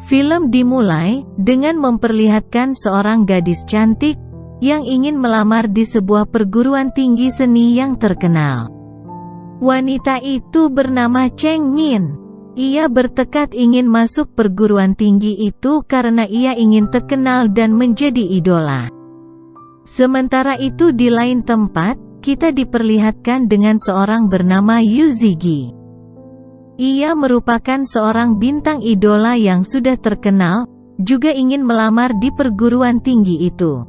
Film dimulai dengan memperlihatkan seorang gadis cantik yang ingin melamar di sebuah perguruan tinggi seni yang terkenal. Wanita itu bernama Cheng Min. Ia bertekad ingin masuk perguruan tinggi itu karena ia ingin terkenal dan menjadi idola. Sementara itu di lain tempat, kita diperlihatkan dengan seorang bernama Yu Zigi. Ia merupakan seorang bintang idola yang sudah terkenal, juga ingin melamar di perguruan tinggi itu.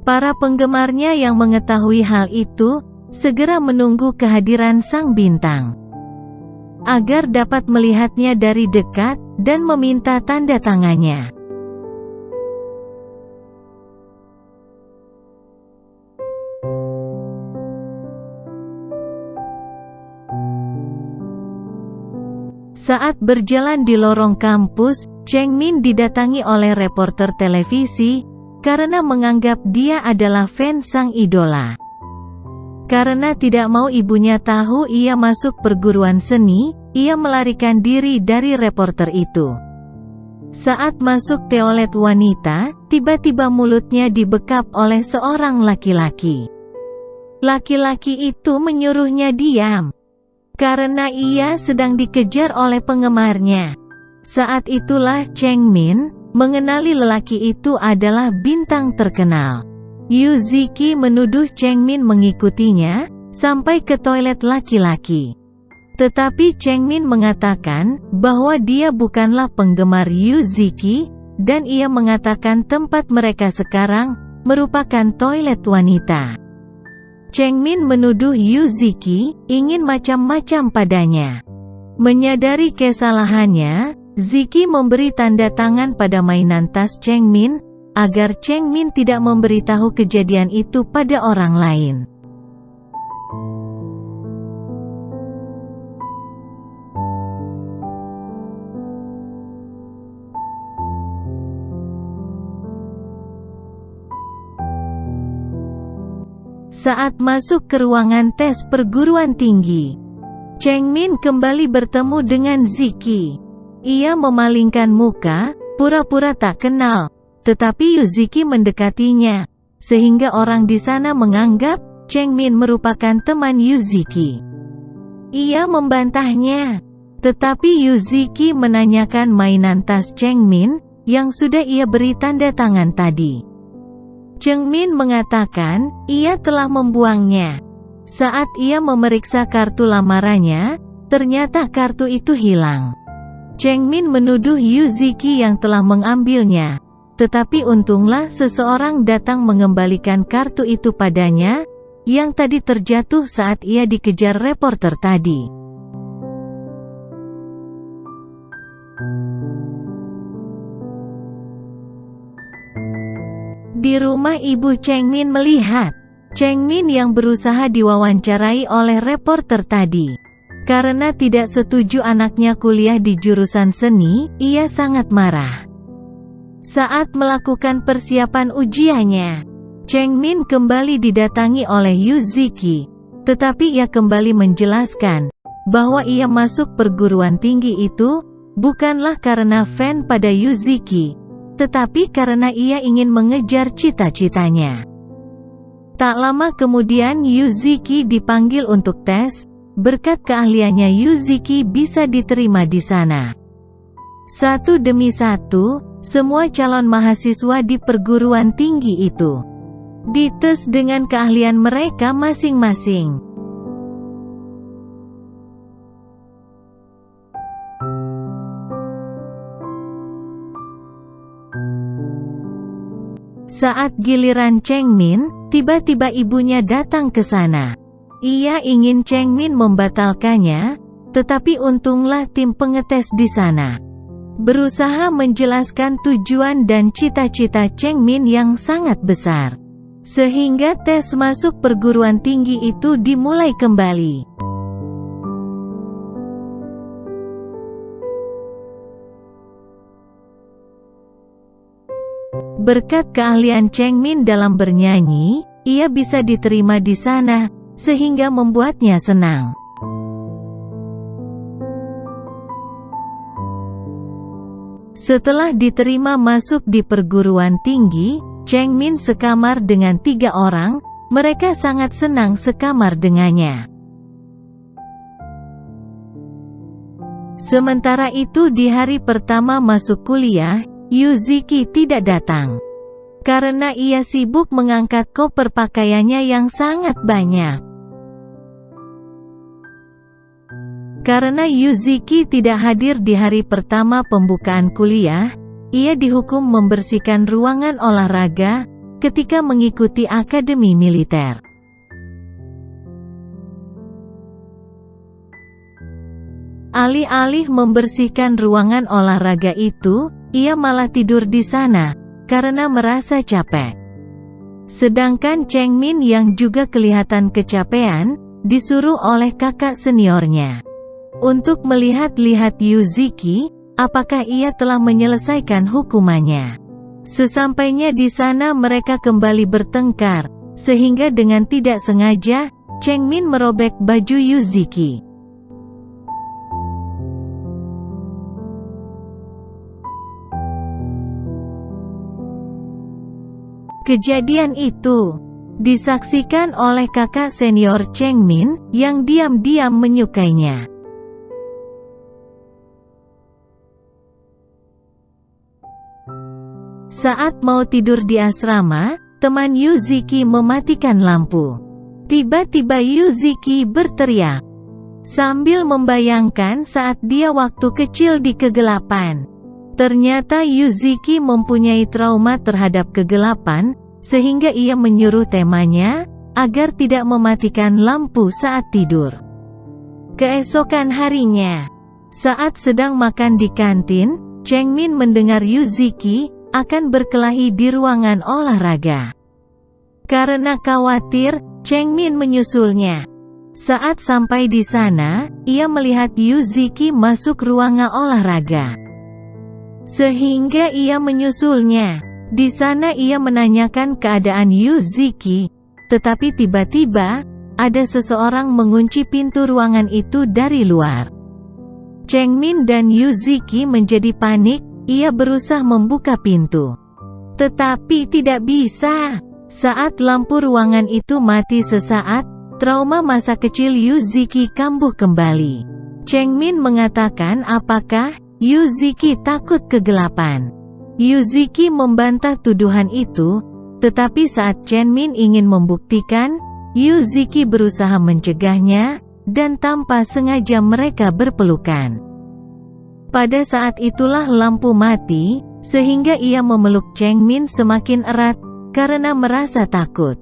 Para penggemarnya yang mengetahui hal itu, segera menunggu kehadiran sang bintang, agar dapat melihatnya dari dekat, dan meminta tanda tangannya. Saat berjalan di lorong kampus, Cheng Min didatangi oleh reporter televisi, karena menganggap dia adalah fans sang idola. Karena tidak mau ibunya tahu ia masuk perguruan seni, ia melarikan diri dari reporter itu. Saat masuk toilet wanita, tiba-tiba mulutnya dibekap oleh seorang laki-laki. Laki-laki itu menyuruhnya diam, karena ia sedang dikejar oleh penggemarnya. Saat itulah Cheng Min mengenali lelaki itu adalah bintang terkenal. Yu Ziki menuduh Cheng Min mengikutinya sampai ke toilet laki-laki. Tetapi Cheng Min mengatakan bahwa dia bukanlah penggemar Yu Ziki, dan ia mengatakan tempat mereka sekarang merupakan toilet wanita. Cheng Min menuduh Yu Ziki ingin macam-macam padanya. Menyadari kesalahannya, Ziki memberi tanda tangan pada mainan tas Cheng Min, agar Cheng Min tidak memberitahu kejadian itu pada orang lain. Saat masuk ke ruangan tes perguruan tinggi, Cheng Min kembali bertemu dengan Ziki. Ia memalingkan muka, pura-pura tak kenal, tetapi Yu Ziki mendekatinya, sehingga orang di sana menganggap Cheng Min merupakan teman Yu Ziki. Ia membantahnya, tetapi Yu Ziki menanyakan mainan tas Cheng Min yang sudah ia beri tanda tangan tadi. Cheng Min mengatakan ia telah membuangnya. Saat ia memeriksa kartu lamarannya, ternyata kartu itu hilang. Cheng Min menuduh Yu Ziki yang telah mengambilnya, tetapi untunglah seseorang datang mengembalikan kartu itu padanya, yang tadi terjatuh saat ia dikejar reporter tadi. Di rumah ibu Cheng Min melihat Cheng Min yang berusaha diwawancarai oleh reporter tadi. Karena tidak setuju anaknya kuliah di jurusan seni, ia sangat marah. Saat melakukan persiapan ujiannya, Cheng Min kembali didatangi oleh Yu Ziki. Tetapi ia kembali menjelaskan bahwa ia masuk perguruan tinggi itu bukanlah karena fan pada Yu Ziki, tetapi karena ia ingin mengejar cita-citanya. Tak lama kemudian Yu Ziki dipanggil untuk tes. Berkat keahliannya Yu Ziki bisa diterima di sana. Satu demi satu, semua calon mahasiswa di perguruan tinggi itu dites dengan keahlian mereka masing-masing. Saat giliran Cheng Min, tiba-tiba ibunya datang ke sana. Ia ingin Cheng Min membatalkannya, tetapi untunglah tim pengetes di sana berusaha menjelaskan tujuan dan cita-cita Cheng Min yang sangat besar, sehingga tes masuk perguruan tinggi itu dimulai kembali. Berkat keahlian Cheng Min dalam bernyanyi, ia bisa diterima di sana, sehingga membuatnya senang. Setelah diterima masuk di perguruan tinggi, Cheng Min sekamar dengan 3 orang, mereka sangat senang sekamar dengannya. Sementara itu di hari pertama masuk kuliah, Yu Ziki tidak datang. Karena ia sibuk mengangkat koper pakaiannya yang sangat banyak. Karena Yu Ziki tidak hadir di hari pertama pembukaan kuliah, ia dihukum membersihkan ruangan olahraga, ketika mengikuti akademi militer. Alih-alih membersihkan ruangan olahraga itu, ia malah tidur di sana, karena merasa capek. Sedangkan Cheng Min yang juga kelihatan kecapean, disuruh oleh kakak seniornya untuk melihat-lihat Yu Ziki, apakah ia telah menyelesaikan hukumannya. Sesampainya di sana mereka kembali bertengkar, sehingga dengan tidak sengaja, Cheng Min merobek baju Yu Ziki. Kejadian itu disaksikan oleh kakak senior Cheng Min, yang diam-diam menyukainya. Saat mau tidur di asrama, teman Yu Ziki mematikan lampu. Tiba-tiba Yu Ziki berteriak, sambil membayangkan saat dia waktu kecil di kegelapan. Ternyata Yu Ziki mempunyai trauma terhadap kegelapan, sehingga ia menyuruh temannya agar tidak mematikan lampu saat tidur. Keesokan harinya, saat sedang makan di kantin, Cheng Min mendengar Yu Ziki akan berkelahi di ruangan olahraga. Karena khawatir, Cheng Min menyusulnya. Saat sampai di sana, ia melihat Yu Ziki masuk ruangan olahraga, sehingga ia menyusulnya. Di sana ia menanyakan keadaan Yu Ziki, tetapi tiba-tiba ada seseorang mengunci pintu ruangan itu dari luar. Cheng Min dan Yu Ziki menjadi panik, ia berusaha membuka pintu, tetapi tidak bisa. Saat lampu ruangan itu mati sesaat, trauma masa kecil Yu Ziki kambuh kembali. Cheng Min mengatakan apakah Yu Ziki takut kegelapan. Yu Ziki membantah tuduhan itu, tetapi saat Cheng Min ingin membuktikan, Yu Ziki berusaha mencegahnya, dan tanpa sengaja mereka berpelukan. Pada saat itulah lampu mati, sehingga ia memeluk Cheng Min semakin erat, karena merasa takut.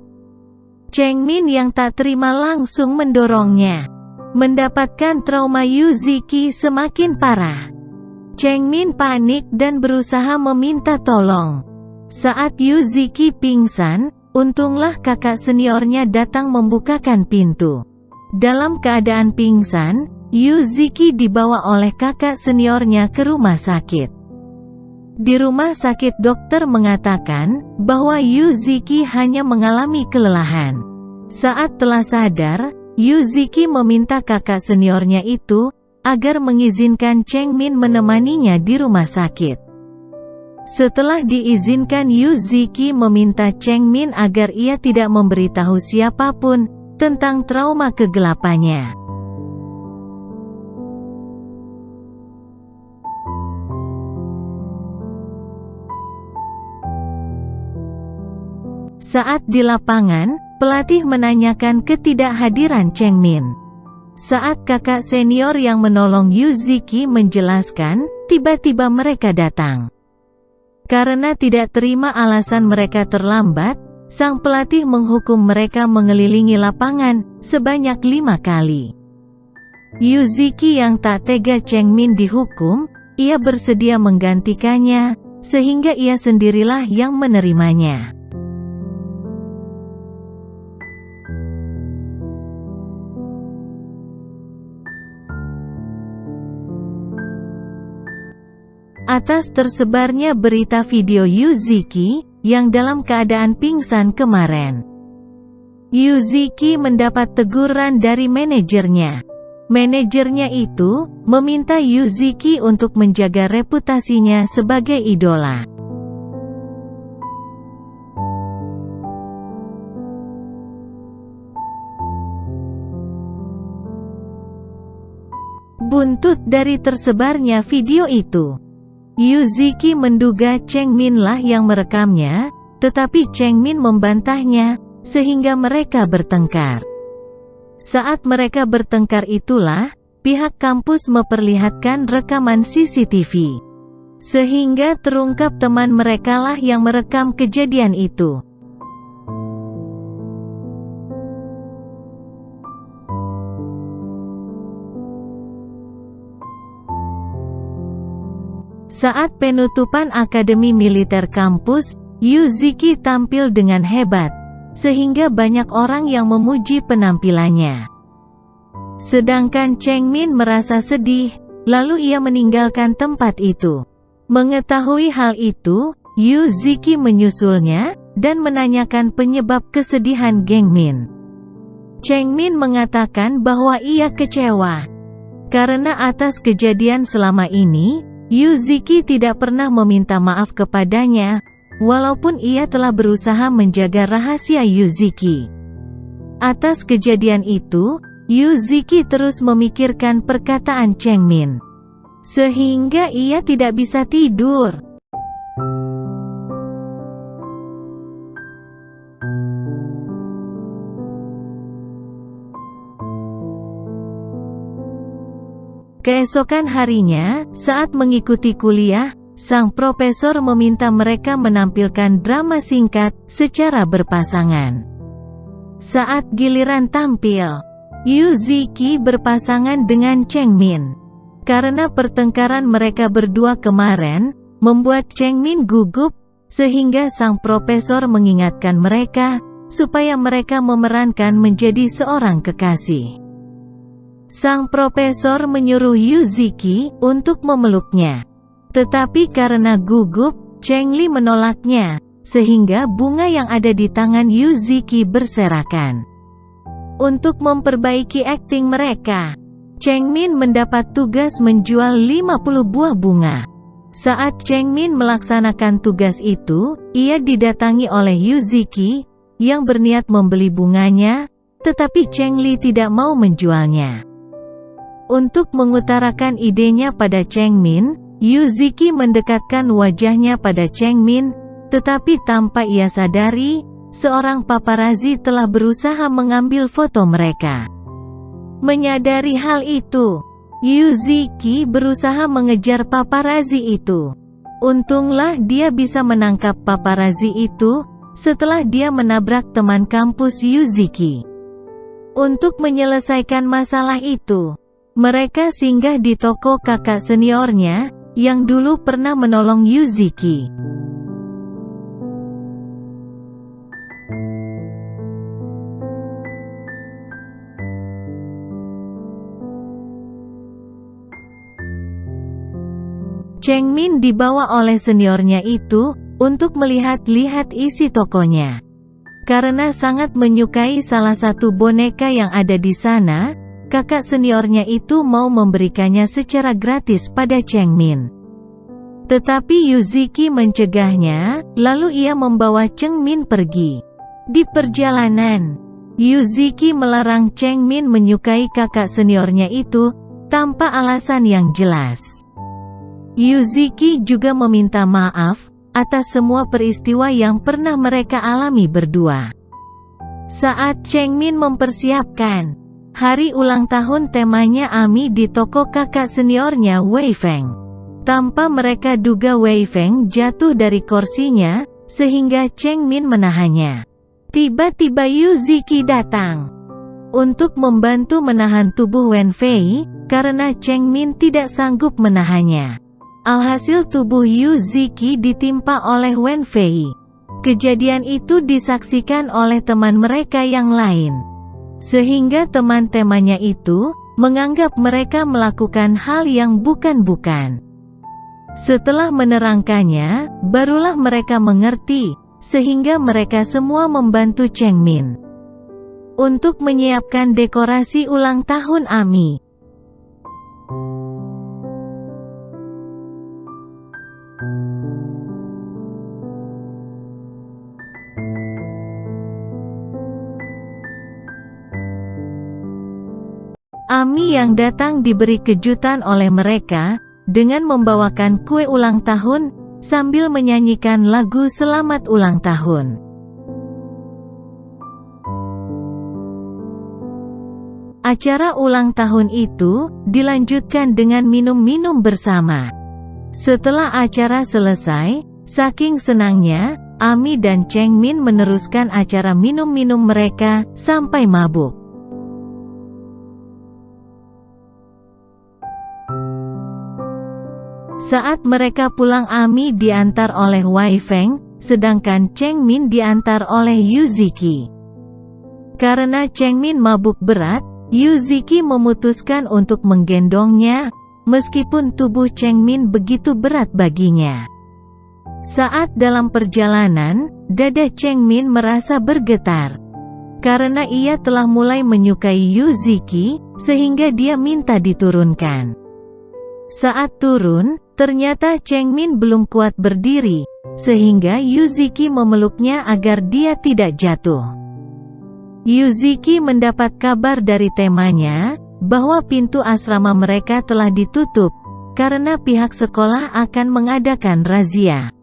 Cheng Min yang tak terima langsung mendorongnya. Mendapatkan trauma Yu Ziki semakin parah. Cheng Min panik dan berusaha meminta tolong. Saat Yu Ziki pingsan, untunglah kakak seniornya datang membukakan pintu. Dalam keadaan pingsan, Yu Ziki dibawa oleh kakak seniornya ke rumah sakit. Di rumah sakit dokter mengatakan bahwa Yu Ziki hanya mengalami kelelahan. Saat telah sadar, Yu Ziki meminta kakak seniornya itu agar mengizinkan Cheng Min menemaninya di rumah sakit. Setelah diizinkan, Yu Ziki meminta Cheng Min agar ia tidak memberitahu siapapun tentang trauma kegelapannya. Saat di lapangan, pelatih menanyakan ketidakhadiran Cheng Min. Saat kakak senior yang menolong Yu Ziki menjelaskan, tiba-tiba mereka datang. Karena tidak terima alasan mereka terlambat, sang pelatih menghukum mereka mengelilingi lapangan sebanyak 5 kali. Yu Ziki yang tak tega Cheng Min dihukum, ia bersedia menggantikannya, sehingga ia sendirilah yang menerimanya. Atas tersebarnya berita video Yu Ziki yang dalam keadaan pingsan kemarin, Yu Ziki mendapat teguran dari manajernya. Manajernya itu meminta Yuzuki untuk menjaga reputasinya sebagai idola. Buntut dari tersebarnya video itu, Yuzuki menduga Changmin lah yang merekamnya, tetapi Changmin membantahnya, sehingga mereka bertengkar. Saat mereka bertengkar itulah, pihak kampus memperlihatkan rekaman CCTV. Sehingga terungkap teman mereka lah yang merekam kejadian itu. Saat penutupan Akademi Militer kampus, Yuzuki tampil dengan hebat, sehingga banyak orang yang memuji penampilannya. Sedangkan Changmin merasa sedih, lalu ia meninggalkan tempat itu. Mengetahui hal itu, Yuzuki menyusulnya, dan menanyakan penyebab kesedihan Changmin. Changmin mengatakan bahwa ia kecewa. Karena atas kejadian selama ini, Yuzuki tidak pernah meminta maaf kepadanya, walaupun ia telah berusaha menjaga rahasia Yuzuki. Atas kejadian itu, Yuzuki terus memikirkan perkataan Changmin, sehingga ia tidak bisa tidur. Keesokan harinya, saat mengikuti kuliah, sang profesor meminta mereka menampilkan drama singkat secara berpasangan. Saat giliran tampil, Yuzuki berpasangan dengan Changmin. Karena pertengkaran mereka berdua kemarin membuat Changmin gugup, sehingga sang profesor mengingatkan mereka supaya mereka memerankan menjadi seorang kekasih. Sang profesor menyuruh Yuzuki untuk memeluknya. Tetapi karena gugup, Changli menolaknya, sehingga bunga yang ada di tangan Yuzuki berserakan. Untuk memperbaiki akting mereka, Changmin mendapat tugas menjual 50 buah bunga. Saat Changmin melaksanakan tugas itu, ia didatangi oleh Yuzuki, yang berniat membeli bunganya, tetapi Changli tidak mau menjualnya. Untuk mengutarakan idenya pada Changmin, Yuzuki mendekatkan wajahnya pada Changmin, tetapi tanpa ia sadari, seorang paparazzi telah berusaha mengambil foto mereka. Menyadari hal itu, Yuzuki berusaha mengejar paparazzi itu. Untunglah dia bisa menangkap paparazzi itu, setelah dia menabrak teman kampus Yuzuki. Untuk menyelesaikan masalah itu, mereka singgah di toko kakak seniornya, yang dulu pernah menolong Yuzuki. Changmin dibawa oleh seniornya itu, untuk melihat-lihat isi tokonya. Karena sangat menyukai salah satu boneka yang ada di sana, kakak seniornya itu mau memberikannya secara gratis pada Changmin. Tetapi Yuzuki mencegahnya, lalu ia membawa Changmin pergi. Di perjalanan, Yuzuki melarang Changmin menyukai kakak seniornya itu, tanpa alasan yang jelas. Yuzuki juga meminta maaf, atas semua peristiwa yang pernah mereka alami berdua. Saat Changmin mempersiapkan hari ulang tahun temanya Ami di toko kakak seniornya Wei Feng. Tanpa mereka duga Wei Feng jatuh dari kursinya, sehingga Changmin menahannya. Tiba-tiba Yuzuki datang untuk membantu menahan tubuh Wen Fei, karena Changmin tidak sanggup menahannya. Alhasil tubuh Yuzuki ditimpa oleh Wen Fei. Kejadian itu disaksikan oleh teman mereka yang lain. Sehingga teman-temannya itu menganggap mereka melakukan hal yang bukan-bukan. Setelah menerangkannya, barulah mereka mengerti, sehingga mereka semua membantu Changmin untuk menyiapkan dekorasi ulang tahun Ami. Ami yang datang diberi kejutan oleh mereka, dengan membawakan kue ulang tahun, sambil menyanyikan lagu selamat ulang tahun. Acara ulang tahun itu, dilanjutkan dengan minum-minum bersama. Setelah acara selesai, saking senangnya, Ami dan Chengmin meneruskan acara minum-minum mereka, sampai mabuk. Saat mereka pulang, Ami diantar oleh Wei Feng, sedangkan Chengmin diantar oleh Yuziki. Karena Chengmin mabuk berat, Yuziki memutuskan untuk menggendongnya, meskipun tubuh Chengmin begitu berat baginya. Saat dalam perjalanan, dada Chengmin merasa bergetar. Karena ia telah mulai menyukai Yuziki, sehingga dia minta diturunkan. Saat turun, ternyata Chengmin belum kuat berdiri, sehingga Yuziki memeluknya agar dia tidak jatuh. Yuziki mendapat kabar dari temannya, bahwa pintu asrama mereka telah ditutup, karena pihak sekolah akan mengadakan razia.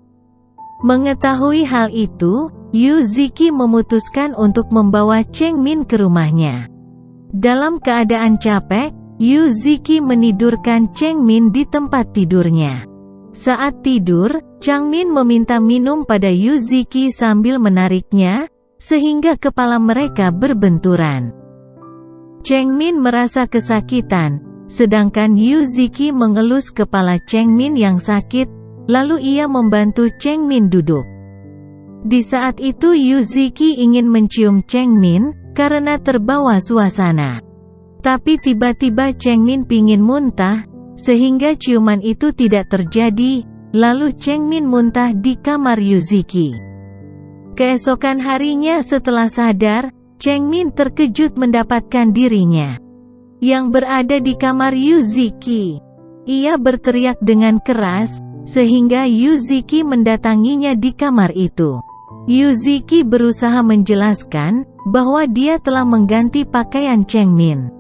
Mengetahui hal itu, Yuziki memutuskan untuk membawa Chengmin ke rumahnya. Dalam keadaan capek, Yuziki menidurkan Chengmin di tempat tidurnya. Saat tidur, Changmin meminta minum pada Yuziki sambil menariknya, sehingga kepala mereka berbenturan. Chengmin merasa kesakitan, sedangkan Yuziki mengelus kepala Chengmin yang sakit, lalu ia membantu Chengmin duduk. Di saat itu Yuziki ingin mencium Chengmin, karena terbawa suasana. Tapi tiba-tiba Chengmin pingin muntah, sehingga ciuman itu tidak terjadi, lalu Chengmin muntah di kamar Yuziki. Keesokan harinya setelah sadar, Chengmin terkejut mendapatkan dirinya yang berada di kamar Yuziki. Ia berteriak dengan keras, sehingga Yuziki mendatanginya di kamar itu. Yuziki berusaha menjelaskan, bahwa dia telah mengganti pakaian Chengmin.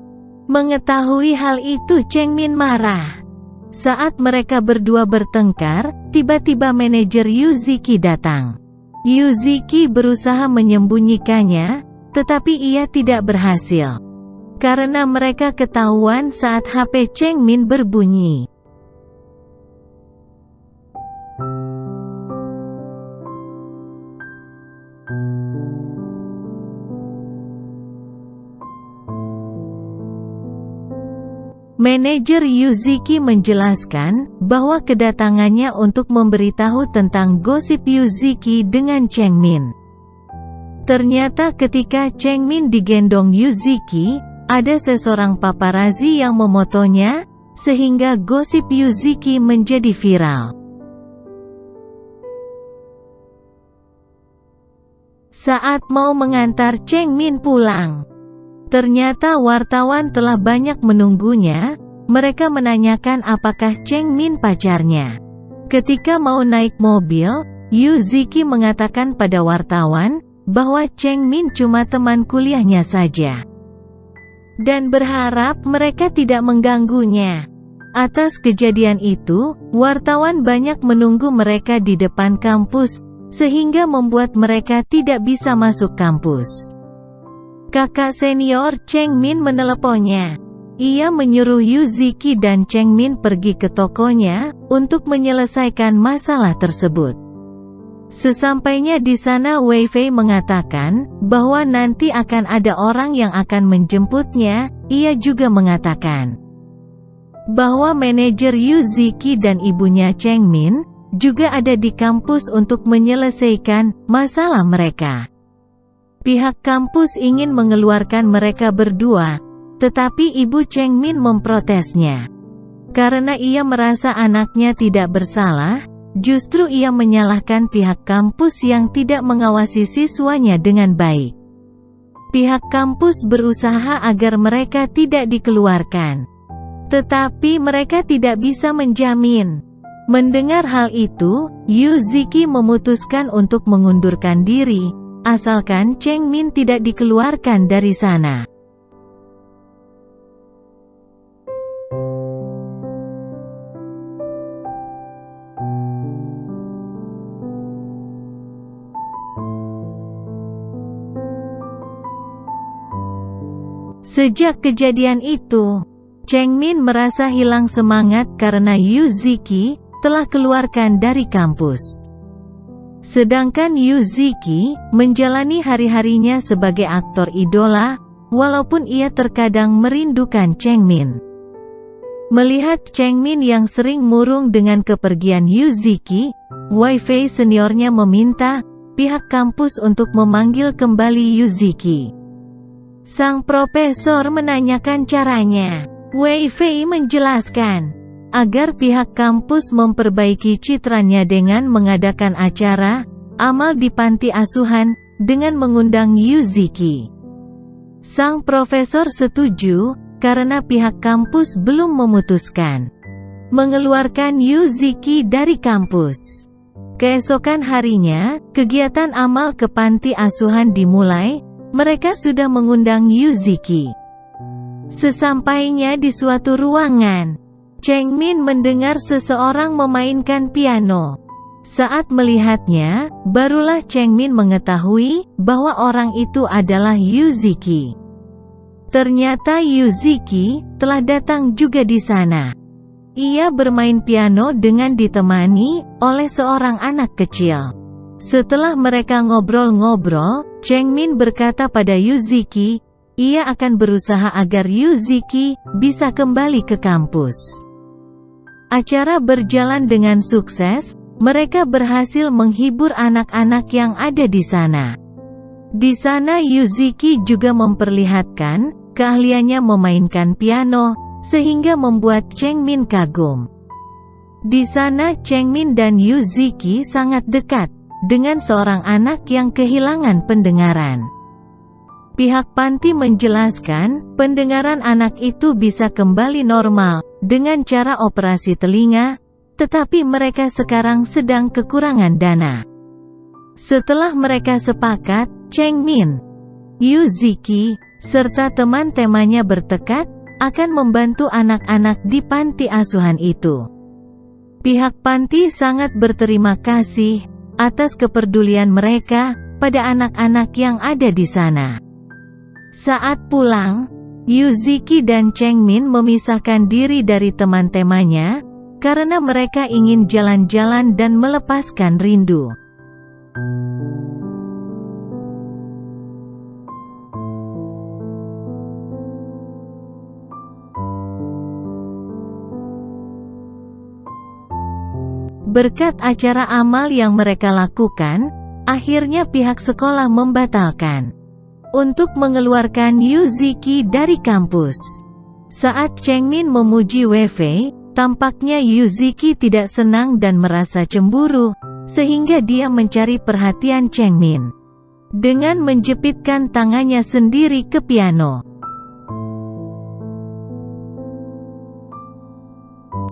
Mengetahui hal itu Chengmin marah. Saat mereka berdua bertengkar, tiba-tiba manajer Yuziki datang. Yuziki berusaha menyembunyikannya, tetapi ia tidak berhasil. Karena mereka ketahuan saat HP Chengmin berbunyi. Manajer Yuziki menjelaskan, bahwa kedatangannya untuk memberitahu tentang gosip Yuziki dengan Chengmin. Ternyata ketika Chengmin digendong Yuziki, ada seseorang paparazi yang memotonya, sehingga gosip Yuziki menjadi viral. Saat mau mengantar Chengmin pulang, ternyata wartawan telah banyak menunggunya. Mereka menanyakan apakah Chengmin pacarnya. Ketika mau naik mobil, Yuziki mengatakan pada wartawan, bahwa Chengmin cuma teman kuliahnya saja. Dan berharap mereka tidak mengganggunya. Atas kejadian itu, wartawan banyak menunggu mereka di depan kampus, sehingga membuat mereka tidak bisa masuk kampus. Kakak senior Chengmin meneleponnya. Ia menyuruh Yuziki dan Chengmin pergi ke tokonya, untuk menyelesaikan masalah tersebut. Sesampainya di sana Wei Fei mengatakan, bahwa nanti akan ada orang yang akan menjemputnya. Ia juga mengatakan, bahwa manajer Yuziki dan ibunya Chengmin, juga ada di kampus untuk menyelesaikan masalah mereka. Pihak kampus ingin mengeluarkan mereka berdua, tetapi ibu Chengmin memprotesnya. Karena ia merasa anaknya tidak bersalah, justru ia menyalahkan pihak kampus yang tidak mengawasi siswanya dengan baik. Pihak kampus berusaha agar mereka tidak dikeluarkan, tetapi mereka tidak bisa menjamin. Mendengar hal itu, Yuziki memutuskan untuk mengundurkan diri, asalkan Chengmin tidak dikeluarkan dari sana. Sejak kejadian itu, Chengmin merasa hilang semangat karena Yuziki telah keluarkan dari kampus. Sedangkan Yuziki menjalani hari-harinya sebagai aktor idola, walaupun ia terkadang merindukan Chengmin. Melihat Chengmin yang sering murung dengan kepergian Yuziki, Wei Fei seniornya meminta pihak kampus untuk memanggil kembali Yuziki. Sang profesor menanyakan caranya. Wei Fei menjelaskan, agar pihak kampus memperbaiki citranya dengan mengadakan acara amal di panti asuhan dengan mengundang Yuziki. Sang profesor setuju, karena pihak kampus belum memutuskan mengeluarkan Yuziki dari kampus. Keesokan harinya, kegiatan amal ke panti asuhan dimulai. Mereka sudah mengundang Yuziki. Sesampainya di suatu ruangan, Chengmin mendengar seseorang memainkan piano. Saat melihatnya, barulah Chengmin mengetahui bahwa orang itu adalah Yuziki. Ternyata Yuziki telah datang juga di sana. Ia bermain piano dengan ditemani oleh seorang anak kecil. Setelah mereka ngobrol-ngobrol, Chengmin berkata pada Yuziki, ia akan berusaha agar Yuziki bisa kembali ke kampus. Acara berjalan dengan sukses, mereka berhasil menghibur anak-anak yang ada di sana. Di sana Yuziki juga memperlihatkan keahliannya memainkan piano, sehingga membuat Chengmin kagum. Di sana Chengmin dan Yuziki sangat dekat, dengan seorang anak yang kehilangan pendengaran. Pihak panti menjelaskan, pendengaran anak itu bisa kembali normal, dengan cara operasi telinga, tetapi mereka sekarang sedang kekurangan dana. Setelah mereka sepakat, Chengmin, Yuziki, serta teman-temannya bertekad, akan membantu anak-anak di panti asuhan itu. Pihak panti sangat berterima kasih atas kepedulian mereka pada anak-anak yang ada di sana. Saat pulang, Yuziki dan Chengmin memisahkan diri dari teman-temannya, karena mereka ingin jalan-jalan dan melepaskan rindu. Berkat acara amal yang mereka lakukan, akhirnya pihak sekolah membatalkan untuk mengeluarkan Yuziki dari kampus. Saat Chengmin memuji Wei Fei, tampaknya Yuziki tidak senang dan merasa cemburu, sehingga dia mencari perhatian Chengmin dengan menjepitkan tangannya sendiri ke piano.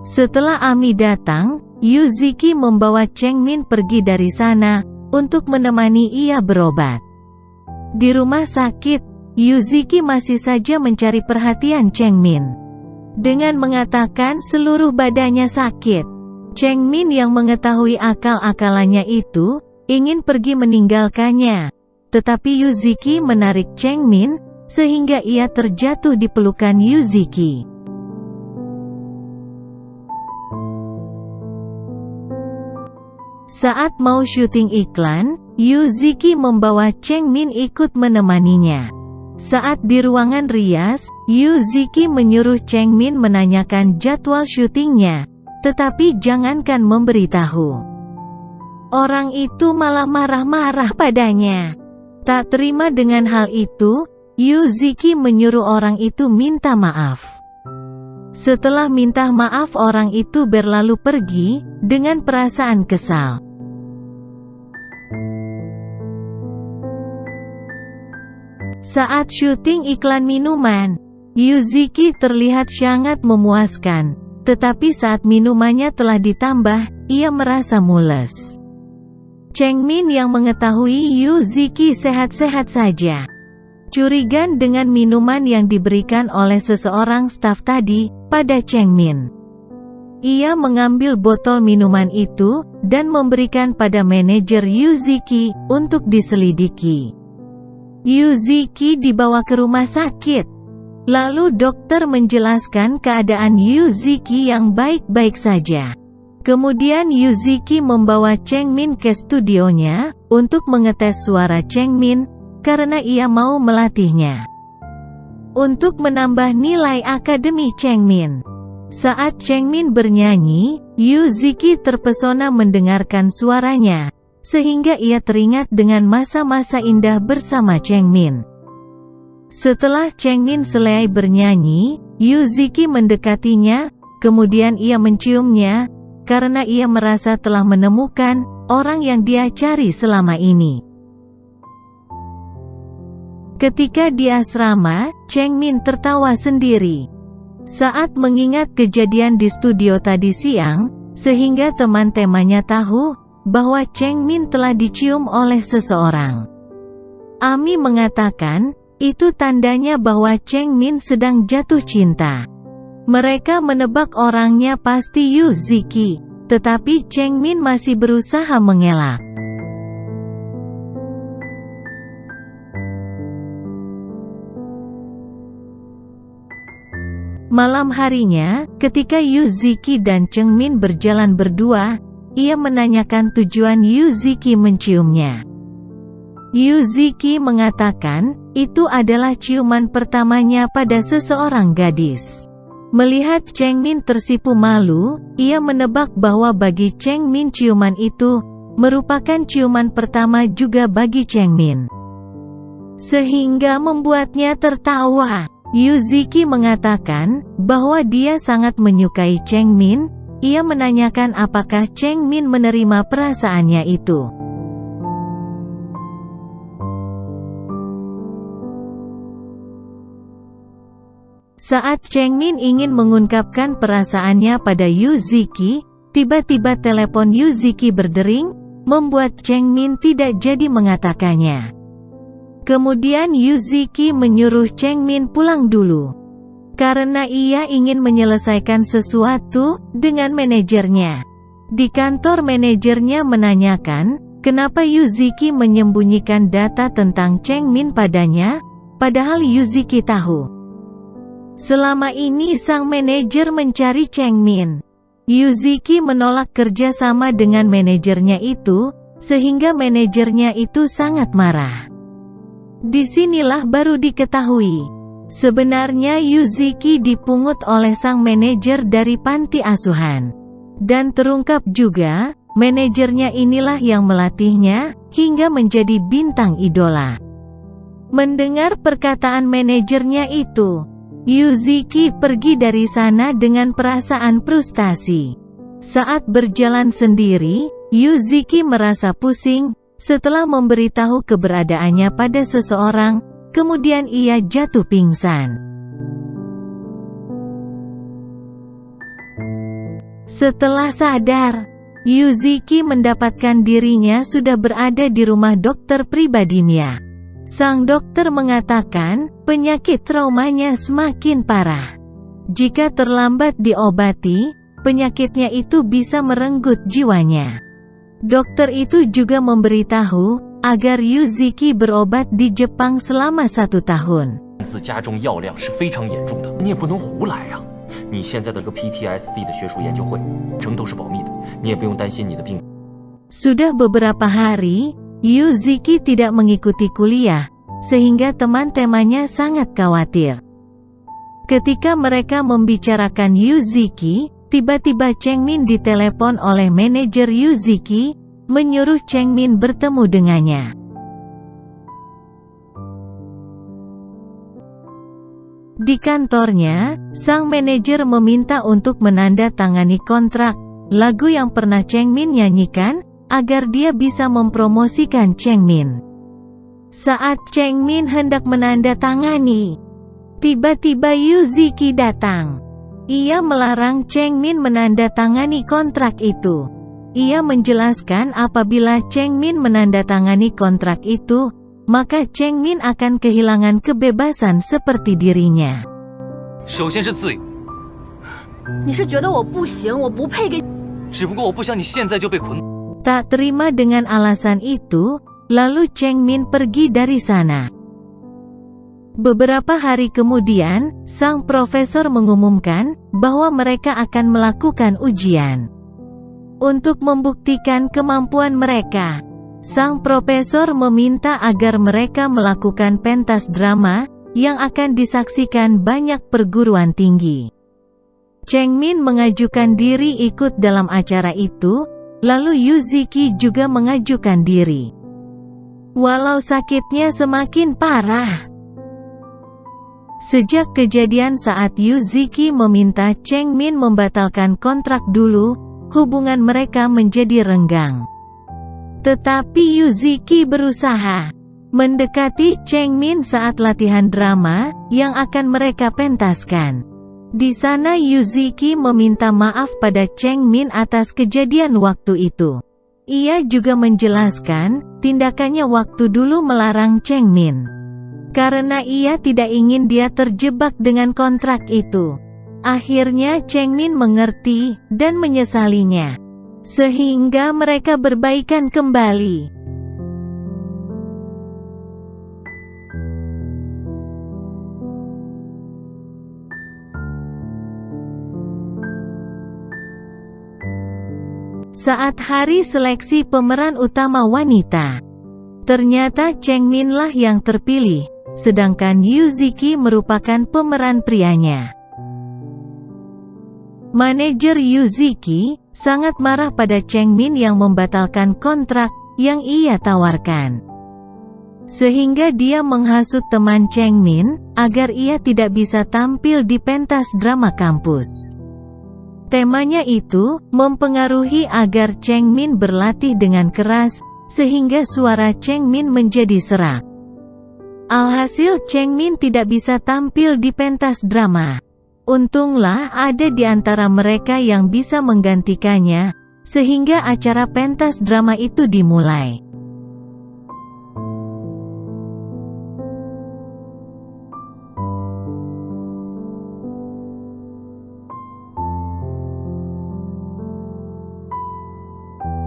Setelah Ami datang, Yuziki membawa Chengmin pergi dari sana untuk menemani ia berobat. Di rumah sakit, Yuziki masih saja mencari perhatian Chengmin dengan mengatakan seluruh badannya sakit. Chengmin yang mengetahui akal-akalannya itu ingin pergi meninggalkannya, tetapi Yuziki menarik Chengmin sehingga ia terjatuh di pelukan Yuziki. Saat mau syuting iklan, Yuziki membawa Chengmin ikut menemaninya. Saat di ruangan rias, Yuziki menyuruh Chengmin menanyakan jadwal syutingnya, tetapi jangankan memberitahu. Orang itu malah marah-marah padanya. Tak terima dengan hal itu, Yuziki menyuruh orang itu minta maaf. Setelah minta maaf, orang itu berlalu pergi dengan perasaan kesal. Saat syuting iklan minuman, Yuziki terlihat sangat memuaskan, tetapi saat minumannya telah ditambah, ia merasa mules. Chengmin yang mengetahui Yuziki sehat-sehat saja, curiga dengan minuman yang diberikan oleh seseorang staf tadi pada Chengmin. Ia mengambil botol minuman itu dan memberikan pada manajer Yuziki untuk diselidiki. Yuziki dibawa ke rumah sakit. Lalu dokter menjelaskan keadaan Yuziki yang baik-baik saja. Kemudian Yuziki membawa Cheng Min ke studionya untuk mengetes suara Cheng Min karena ia mau melatihnya untuk menambah nilai akademi Cheng Min. Saat Cheng Min bernyanyi, Yuziki terpesona mendengarkan suaranya, sehingga ia teringat dengan masa-masa indah bersama Cheng Min. Setelah Cheng Min selesai bernyanyi, Yuziki mendekatinya, kemudian ia menciumnya, karena ia merasa telah menemukan orang yang dia cari selama ini. Ketika di asrama, Cheng Min tertawa sendiri saat mengingat kejadian di studio tadi siang, sehingga teman-temannya tahu bahwa Cheng Min telah dicium oleh seseorang. Ami mengatakan, itu tandanya bahwa Cheng Min sedang jatuh cinta. Mereka menebak orangnya pasti Yuziki, tetapi Cheng Min masih berusaha mengelak. Malam harinya, ketika Yuziki dan Cheng Min berjalan berdua, ia menanyakan tujuan Yuziki menciumnya. Yuziki mengatakan, itu adalah ciuman pertamanya pada seseorang gadis. Melihat Cheng Min tersipu malu, ia menebak bahwa bagi Cheng Min ciuman itu merupakan ciuman pertama juga bagi Cheng Min, sehingga membuatnya tertawa. Yuziki mengatakan bahwa dia sangat menyukai Cheng Min. Ia menanyakan apakah Cheng Min menerima perasaannya itu. Saat Cheng Min ingin mengungkapkan perasaannya pada Yuziki, tiba-tiba telepon Yuziki berdering, membuat Cheng Min tidak jadi mengatakannya. Kemudian Yuziki menyuruh Cheng Min pulang dulu, karena ia ingin menyelesaikan sesuatu dengan manajernya. Di kantor, manajernya menanyakan, kenapa Yuziki menyembunyikan data tentang Cheng Min padanya, padahal Yuziki tahu. Selama ini sang manajer mencari Cheng Min. Yuziki menolak kerja sama dengan manajernya itu, sehingga manajernya itu sangat marah. Disinilah baru diketahui, sebenarnya Yuziki dipungut oleh sang manajer dari panti asuhan. Dan terungkap juga, manajernya inilah yang melatihnya, hingga menjadi bintang idola. Mendengar perkataan manajernya itu, Yuziki pergi dari sana dengan perasaan frustasi. Saat berjalan sendiri, Yuziki merasa pusing. Setelah memberitahu keberadaannya pada seseorang, kemudian ia jatuh pingsan. Setelah sadar, Yuziki mendapatkan dirinya sudah berada di rumah dokter pribadinya. Sang dokter mengatakan, penyakit traumanya semakin parah. Jika terlambat diobati, penyakitnya itu bisa merenggut jiwanya. Dokter itu juga memberitahu agar Yuziki berobat di Jepang selama 1 tahun. Sudah beberapa hari, Yuziki tidak mengikuti kuliah, sehingga teman-temannya sangat khawatir. Ketika mereka membicarakan Yuziki, tiba-tiba Cheng Min ditelepon oleh manajer Yuziki, menyuruh Cheng Min bertemu dengannya. Di kantornya, sang manajer meminta untuk menandatangani kontrak lagu yang pernah Cheng Min nyanyikan, agar dia bisa mempromosikan Cheng Min. Saat Cheng Min hendak menandatangani, tiba-tiba Yuziki datang. Ia melarang Cheng Min menandatangani kontrak itu. Ia menjelaskan apabila Cheng Min menandatangani kontrak itu, maka Cheng Min akan kehilangan kebebasan seperti dirinya. Tak terima dengan alasan itu, lalu Cheng Min pergi dari sana. Beberapa hari kemudian, sang profesor mengumumkan bahwa mereka akan melakukan ujian. Untuk membuktikan kemampuan mereka, sang profesor meminta agar mereka melakukan pentas drama yang akan disaksikan banyak perguruan tinggi. Chengmin mengajukan diri ikut dalam acara itu, lalu Yuzuki juga mengajukan diri. Walau sakitnya semakin parah. Sejak kejadian saat Yuzuki meminta Chengmin membatalkan kontrak dulu, hubungan mereka menjadi renggang. Tetapi Yuzuki berusaha mendekati Chengmin saat latihan drama yang akan mereka pentaskan. Di sana Yuzuki meminta maaf pada Chengmin atas kejadian waktu itu. Ia juga menjelaskan tindakannya waktu dulu melarang Chengmin karena ia tidak ingin dia terjebak dengan kontrak itu. Akhirnya Chengmin mengerti dan menyesalinya, sehingga mereka berbaikan kembali. Saat hari seleksi pemeran utama wanita, ternyata Chengmin lah yang terpilih, sedangkan Yuzuki merupakan pemeran prianya. Manajer Yuzuki sangat marah pada Chengmin yang membatalkan kontrak yang ia tawarkan. Sehingga dia menghasut teman Chengmin agar ia tidak bisa tampil di pentas drama kampus. Temanya itu mempengaruhi agar Chengmin berlatih dengan keras, sehingga suara Chengmin menjadi serak. Alhasil Chengmin tidak bisa tampil di pentas drama. Untunglah ada di antara mereka yang bisa menggantikannya, sehingga acara pentas drama itu dimulai.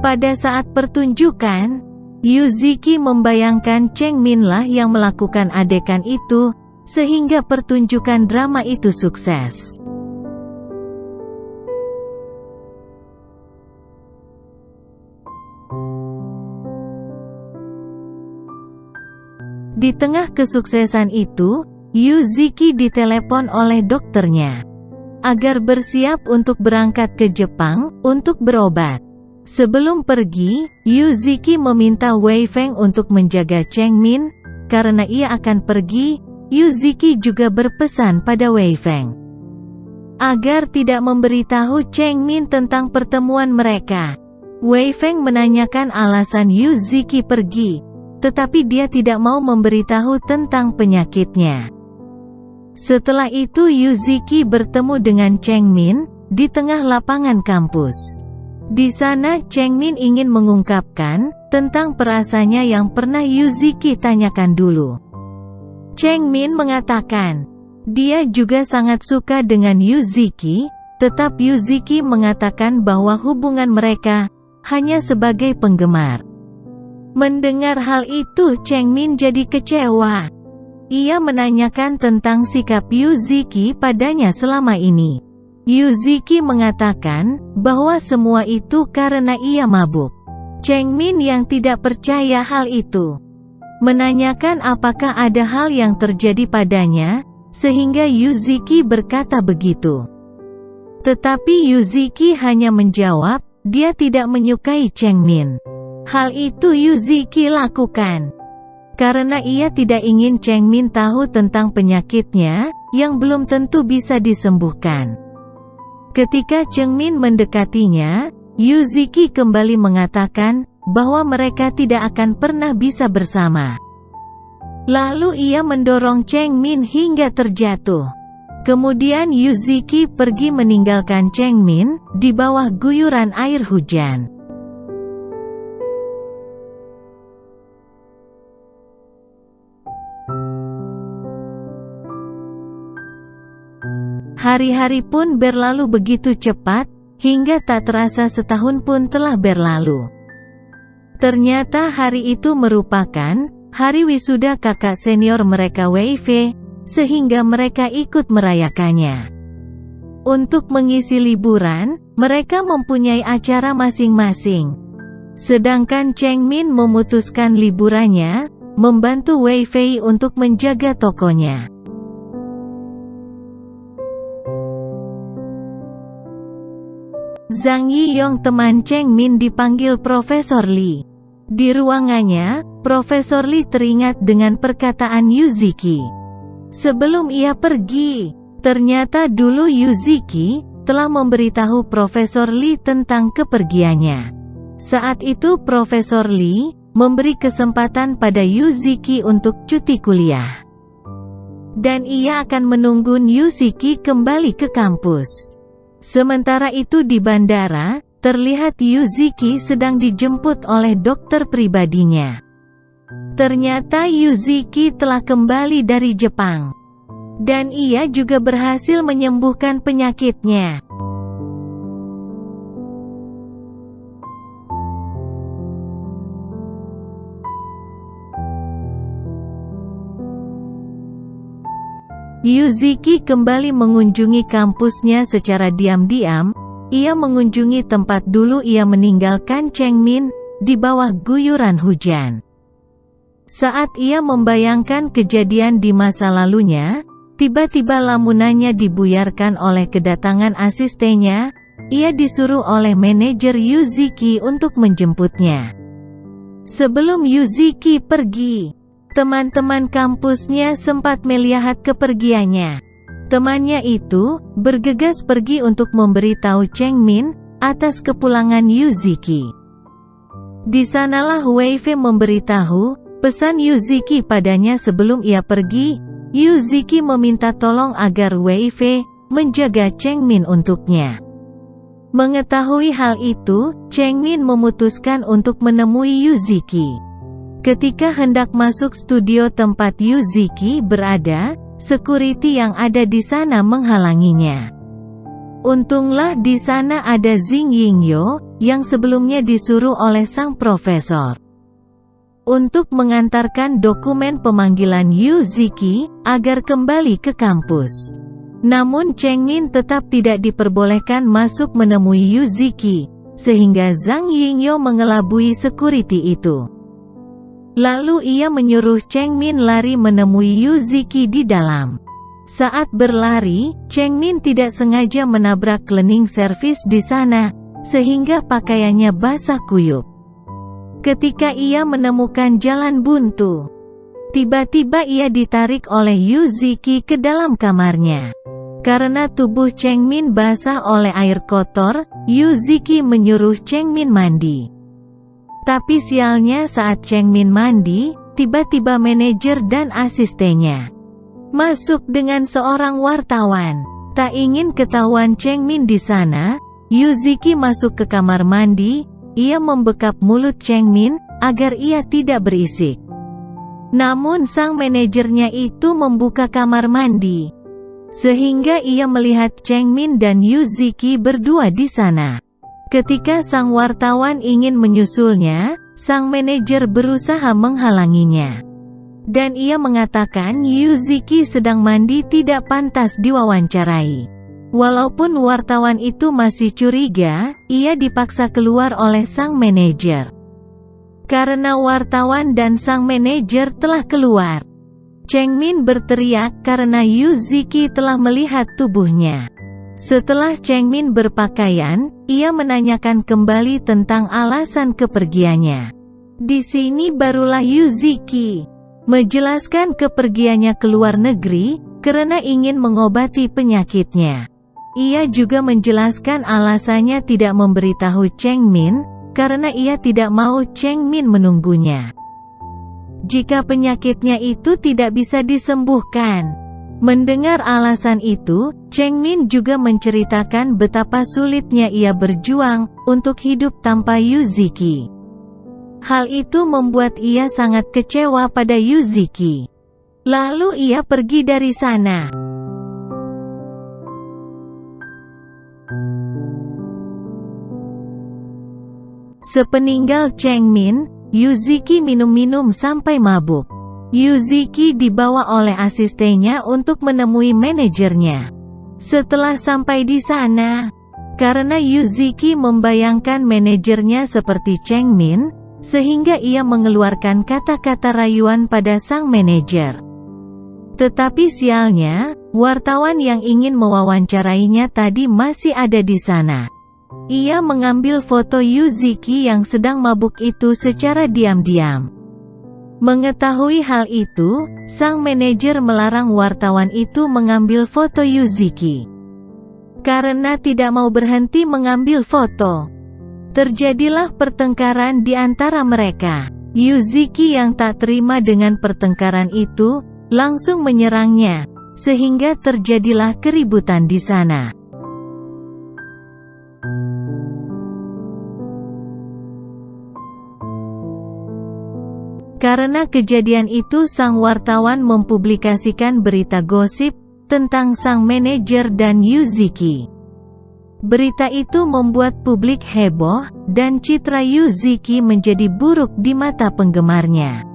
Pada saat pertunjukan, Yuzuki membayangkan Chengmin lah yang melakukan adegan itu, sehingga pertunjukan drama itu sukses. Di tengah kesuksesan itu, Yuzuki ditelepon oleh dokternya agar bersiap untuk berangkat ke Jepang untuk berobat. Sebelum pergi, Yuzuki meminta Wei Feng untuk menjaga Chengmin. Karena ia akan pergi, Yuzuki juga berpesan pada Wei Feng agar tidak memberitahu Chengmin tentang pertemuan mereka. Wei Feng menanyakan alasan Yuzuki pergi, tetapi dia tidak mau memberitahu tentang penyakitnya. Setelah itu Yuzuki bertemu dengan Chengmin di tengah lapangan kampus. Di sana Chengmin ingin mengungkapkan tentang perasaannya yang pernah Yuzuki tanyakan dulu. Chengmin mengatakan dia juga sangat suka dengan Yuzuki, tetap Yuzuki mengatakan bahwa hubungan mereka hanya sebagai penggemar. Mendengar hal itu Chengmin jadi kecewa. Ia menanyakan tentang sikap Yuzuki padanya selama ini. Yuzuki mengatakan bahwa semua itu karena ia mabuk. Chengmin yang tidak percaya hal itu menanyakan apakah ada hal yang terjadi padanya, sehingga Yuzuki berkata begitu. Tetapi Yuzuki hanya menjawab, dia tidak menyukai Chengmin. Hal itu Yuzuki lakukan karena ia tidak ingin Chengmin tahu tentang penyakitnya, yang belum tentu bisa disembuhkan. Ketika Chengmin mendekatinya, Yuzuki kembali mengatakan bahwa mereka tidak akan pernah bisa bersama. Lalu ia mendorong Chengmin hingga terjatuh. Kemudian Yuzuki pergi meninggalkan Chengmin di bawah guyuran air hujan. Hari-hari pun berlalu begitu cepat, hingga tak terasa setahun pun telah berlalu. Ternyata hari itu merupakan hari wisuda kakak senior mereka Wei Fei, sehingga mereka ikut merayakannya. Untuk mengisi liburan, mereka mempunyai acara masing-masing. Sedangkan Cheng Min memutuskan liburannya, membantu Wei Fei untuk menjaga tokonya. Zhang Yiyong teman Cheng Min dipanggil Profesor Li. Di ruangannya, Profesor Li teringat dengan perkataan Yuziki. Sebelum ia pergi, ternyata dulu Yuziki telah memberitahu Profesor Li tentang kepergiannya. Saat itu Profesor Li memberi kesempatan pada Yuziki untuk cuti kuliah. Dan ia akan menunggu Yuziki kembali ke kampus. Sementara itu di bandara, terlihat Yuziki sedang dijemput oleh dokter pribadinya. Ternyata Yuziki telah kembali dari Jepang. Dan ia juga berhasil menyembuhkan penyakitnya. Yuziki kembali mengunjungi kampusnya secara diam-diam. Ia mengunjungi tempat dulu ia meninggalkan Cheng Min, di bawah guyuran hujan. Saat ia membayangkan kejadian di masa lalunya, tiba-tiba lamunannya dibuyarkan oleh kedatangan asistennya. Ia disuruh oleh manajer Yuziki untuk menjemputnya. Sebelum Yuziki pergi, teman-teman kampusnya sempat melihat kepergiannya. Temannya itu bergegas pergi untuk memberitahu Cheng Min atas kepulangan Yuziki. Di sanalah Wei Fei memberitahu pesan Yuziki padanya sebelum ia pergi. Yuziki meminta tolong agar Wei Fei menjaga Cheng Min untuknya. Mengetahui hal itu, Cheng Min memutuskan untuk menemui Yuziki. Ketika hendak masuk studio tempat Yuziki berada, security yang ada di sana menghalanginya. Untunglah di sana ada Xing Yingyo, yang sebelumnya disuruh oleh sang profesor untuk mengantarkan dokumen pemanggilan Yuziki agar kembali ke kampus. Namun Cheng Min tetap tidak diperbolehkan masuk menemui Yuziki, sehingga Zhang Yingyo mengelabui security itu. Lalu ia menyuruh Cheng Min lari menemui Yuziki di dalam. Saat berlari, Cheng Min tidak sengaja menabrak cleaning service di sana, sehingga pakaiannya basah kuyup. Ketika ia menemukan jalan buntu, tiba-tiba ia ditarik oleh Yuziki ke dalam kamarnya. Karena tubuh Cheng Min basah oleh air kotor, Yuziki menyuruh Cheng Min mandi. Tapi sialnya saat Cheng Min mandi, tiba-tiba manajer dan asistennya masuk dengan seorang wartawan. Tak ingin ketahuan Cheng Min di sana, Yuziki masuk ke kamar mandi. Ia membekap mulut Cheng Min agar ia tidak berisik. Namun sang manajernya itu membuka kamar mandi, sehingga ia melihat Cheng Min dan Yuziki berdua di sana. Ketika sang wartawan ingin menyusulnya, sang manajer berusaha menghalanginya. Dan ia mengatakan Yuziki sedang mandi tidak pantas diwawancarai. Walaupun wartawan itu masih curiga, ia dipaksa keluar oleh sang manajer. Karena wartawan dan sang manajer telah keluar, Cheng Min berteriak karena Yuziki telah melihat tubuhnya. Setelah Cheng Min berpakaian, ia menanyakan kembali tentang alasan kepergiannya. Di sini barulah Yuziki menjelaskan kepergiannya ke luar negeri, karena ingin mengobati penyakitnya. Ia juga menjelaskan alasannya tidak memberitahu Cheng Min, karena ia tidak mau Cheng Min menunggunya jika penyakitnya itu tidak bisa disembuhkan. Mendengar alasan itu, Cheng Min juga menceritakan betapa sulitnya ia berjuang untuk hidup tanpa Yuziki. Hal itu membuat ia sangat kecewa pada Yuziki. Lalu ia pergi dari sana. Sepeninggal Cheng Min, Yuzuki minum-minum sampai mabuk. Yuzuki dibawa oleh asistennya untuk menemui manajernya. Setelah sampai di sana, karena Yuzuki membayangkan manajernya seperti Chengmin, sehingga ia mengeluarkan kata-kata rayuan pada sang manajer. Tetapi sialnya, wartawan yang ingin mewawancarainya tadi masih ada di sana. Ia mengambil foto Yuzuki yang sedang mabuk itu secara diam-diam. Mengetahui hal itu, sang manajer melarang wartawan itu mengambil foto Yuzuki. Karena tidak mau berhenti mengambil foto, terjadilah pertengkaran di antara mereka. Yuzuki yang tak terima dengan pertengkaran itu, langsung menyerangnya, sehingga terjadilah keributan di sana. Karena kejadian itu sang wartawan mempublikasikan berita gosip tentang sang manajer dan Yuzuki. Berita itu membuat publik heboh, dan citra Yuzuki menjadi buruk di mata penggemarnya.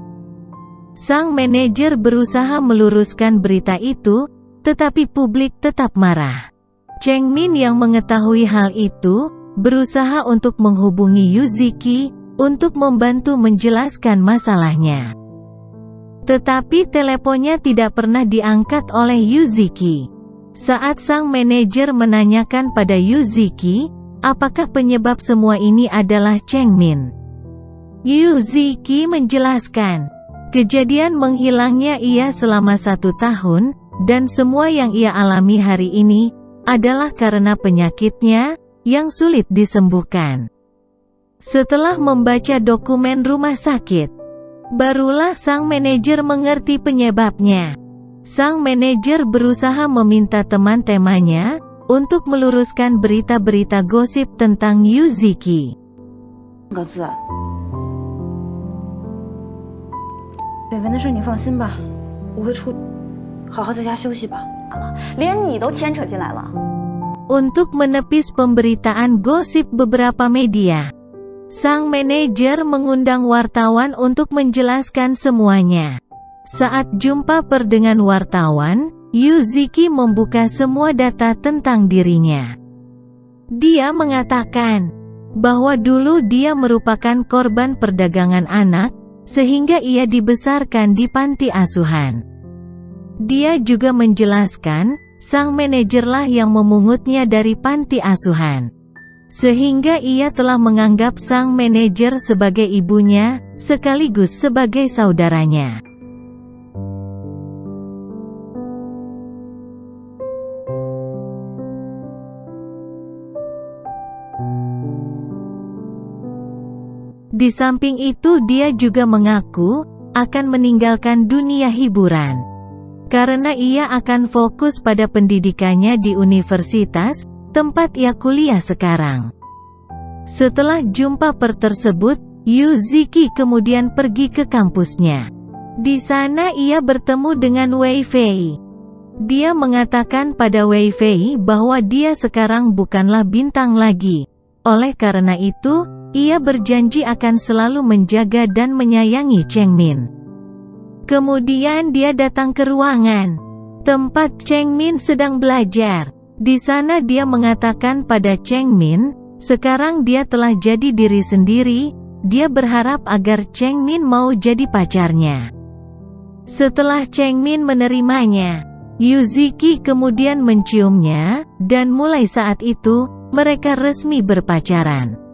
Sang manajer berusaha meluruskan berita itu, tetapi publik tetap marah. Chengmin yang mengetahui hal itu, berusaha untuk menghubungi Yuzuki, untuk membantu menjelaskan masalahnya. Tetapi teleponnya tidak pernah diangkat oleh Yuzuki. Saat sang manajer menanyakan pada Yuzuki, apakah penyebab semua ini adalah Chengmin, Yuzuki menjelaskan, kejadian menghilangnya ia selama 1 tahun, dan semua yang ia alami hari ini, adalah karena penyakitnya, yang sulit disembuhkan. Setelah membaca dokumen rumah sakit, barulah sang manajer mengerti penyebabnya. Sang manajer berusaha meminta teman-temannya untuk meluruskan berita-berita gosip tentang Yuzuki. 个字，北文的事你放心吧，我会处理，好好在家休息吧。连你都牵扯进来了。 Untuk menepis pemberitaan gosip beberapa media, sang manajer mengundang wartawan untuk menjelaskan semuanya. Saat jumpa dengan wartawan, Yuzuki membuka semua data tentang dirinya. Dia mengatakan bahwa dulu dia merupakan korban perdagangan anak, sehingga ia dibesarkan di panti asuhan. Dia juga menjelaskan, sang manajerlah yang memungutnya dari panti asuhan. Sehingga ia telah menganggap sang manajer sebagai ibunya, sekaligus sebagai saudaranya. Di samping itu dia juga mengaku, akan meninggalkan dunia hiburan. Karena ia akan fokus pada pendidikannya di universitas, tempat ia kuliah sekarang. Setelah jumpa tersebut, Yuzuki kemudian pergi ke kampusnya. Di sana ia bertemu dengan Wei Fei. Dia mengatakan pada Wei Fei bahwa dia sekarang bukanlah bintang lagi. Oleh karena itu, ia berjanji akan selalu menjaga dan menyayangi Chengmin. Kemudian dia datang ke ruangan tempat Chengmin sedang belajar. Di sana dia mengatakan pada Chengmin, sekarang dia telah jadi diri sendiri, dia berharap agar Chengmin mau jadi pacarnya. Setelah Chengmin menerimanya, Yuzuki kemudian menciumnya, dan mulai saat itu, mereka resmi berpacaran.